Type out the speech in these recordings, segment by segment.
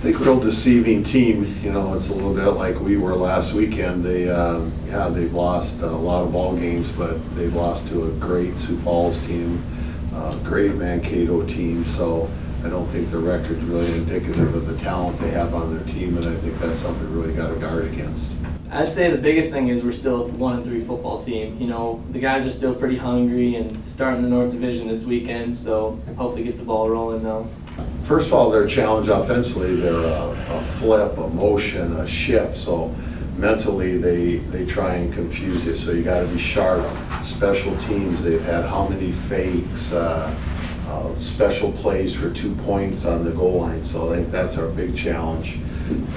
think real deceiving team. You know, it's a little bit like we were last weekend. They've lost a lot of ball games, but they've lost to a great Sioux Falls team, great Mankato team. So I don't think the record's really indicative of the talent they have on their team, and I think that's something we really got to guard against. I'd say the biggest thing is we're still a 1-3 football team. You know, the guys are still pretty hungry and starting the North Division this weekend, so hopefully get the ball rolling now. First of all, their challenge offensively, they're a flip, a motion, a shift. So mentally, they try and confuse you. So you got to be sharp. Special teams, they've had how many fakes, special plays for 2 points on the goal line. So I think that's our big challenge.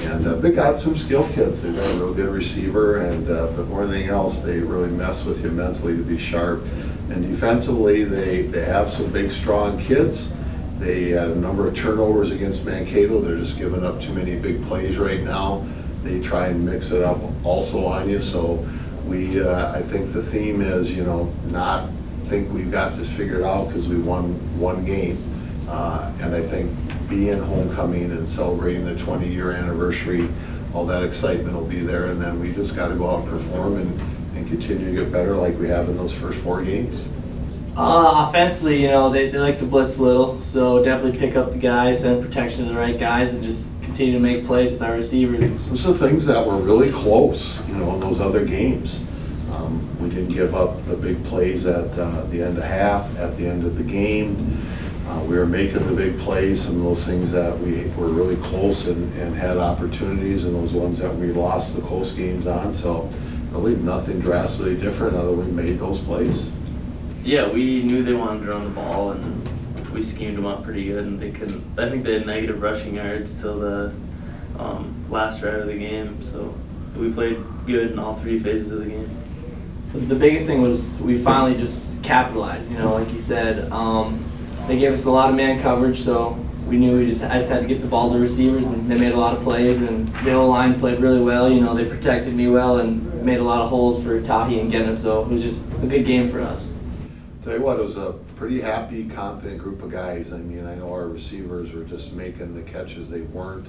And they got some skilled kids. They've got a real good receiver, and but more than anything else, they really mess with you mentally to be sharp. And defensively, they have some big, strong kids. They had a number of turnovers against Mankato. They're just giving up too many big plays right now. They try and mix it up also on you. So I think the theme is, you know, not think we've got this figured out because we won one game. And I think being homecoming and celebrating the 20-year anniversary, all that excitement will be there. And then we just got to go out and perform and continue to get better like we have in those first 4 games. Offensively, you know, they like to blitz a little, so definitely pick up the guys, send protection to the right guys, and just continue to make plays with our receivers. Those are things that were really close, you know, in those other games. We didn't give up the big plays at the end of half, at the end of the game. We were making the big plays, and those things that we were really close and had opportunities, and those ones that we lost the close games on. So really nothing drastically different other than we made those plays. Yeah, we knew they wanted to run the ball, and we schemed them up pretty good, and they couldn't. I think they had negative rushing yards till the last drive of the game, so we played good in all 3 phases of the game. The biggest thing was we finally just capitalized, you know, like you said. They gave us a lot of man coverage, so we knew I just had to get the ball to the receivers, and they made a lot of plays, and the O-line played really well. You know, they protected me well and made a lot of holes for Tahi and Genna, so it was just a good game for us. Tell you what, it was a pretty happy, confident group of guys. I mean, I know our receivers were just making the catches they weren't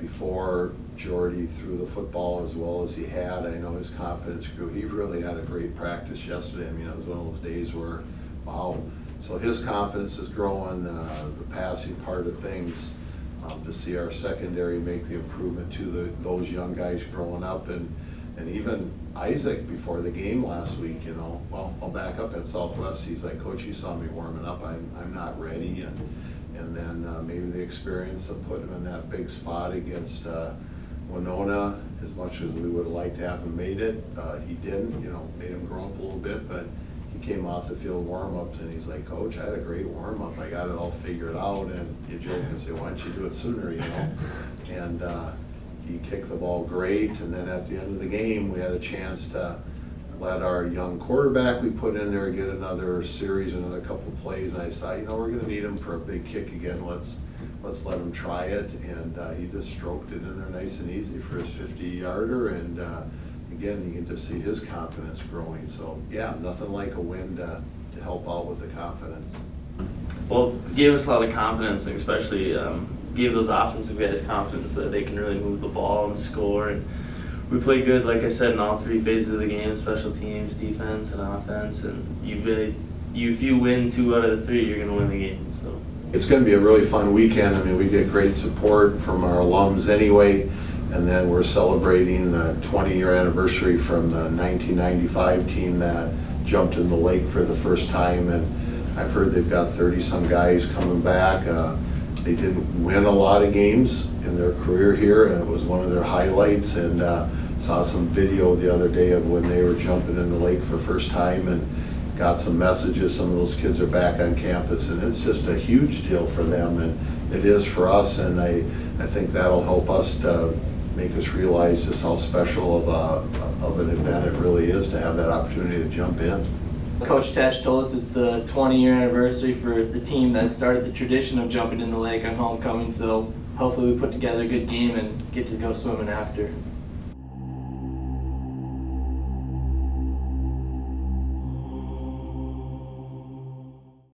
before. Jordy threw the football as well as he had. I know his confidence grew. He really had a great practice yesterday. I mean, it was one of those days where, wow. So his confidence is growing, the passing part of things, to see our secondary make the improvement to those young guys growing up, and even Isaac before the game last week, you know, well, I'll back up at Southwest. He's like, Coach, you saw me warming up. I'm not ready. And then maybe the experience of putting him in that big spot against Winona, as much as we would have liked to have him made it, he didn't, you know, made him grow up a little bit, but he came off the field warm-ups and he's like, Coach, I had a great warm-up. I got it all figured out. And you joke and say, why don't you do it sooner, you know? And he kicked the ball great, and then at the end of the game, we had a chance to let our young quarterback we put in there get another series, another couple plays, and I thought, you know, we're going to need him for a big kick again. Let's let him try it, and he just stroked it in there nice and easy for his 50-yarder, and again, you can just see his confidence growing. So yeah, nothing like a win to help out with the confidence. Well, it gave us a lot of confidence, and especially gave those offensive guys confidence that they can really move the ball and score. And we played good, like I said, in all 3 phases of the game: special teams, defense, and offense. And if you win 2 out of the 3, you're going to win the game. So it's going to be a really fun weekend. I mean, we get great support from our alums anyway, and then we're celebrating the 20-year anniversary from the 1995 team that jumped in the lake for the first time. And I've heard they've got 30-some guys coming back. They didn't win a lot of games in their career here, and it was one of their highlights. And saw some video the other day of when they were jumping in the lake for the first time, and got some messages. Some of those kids are back on campus, and it's just a huge deal for them, and it is for us. And I think that'll help us to make us realize just how special of an event it really is to have that opportunity to jump in. Coach Tesch told us it's the 20-year anniversary for the team that started the tradition of jumping in the lake on homecoming, so hopefully we put together a good game and get to go swimming after.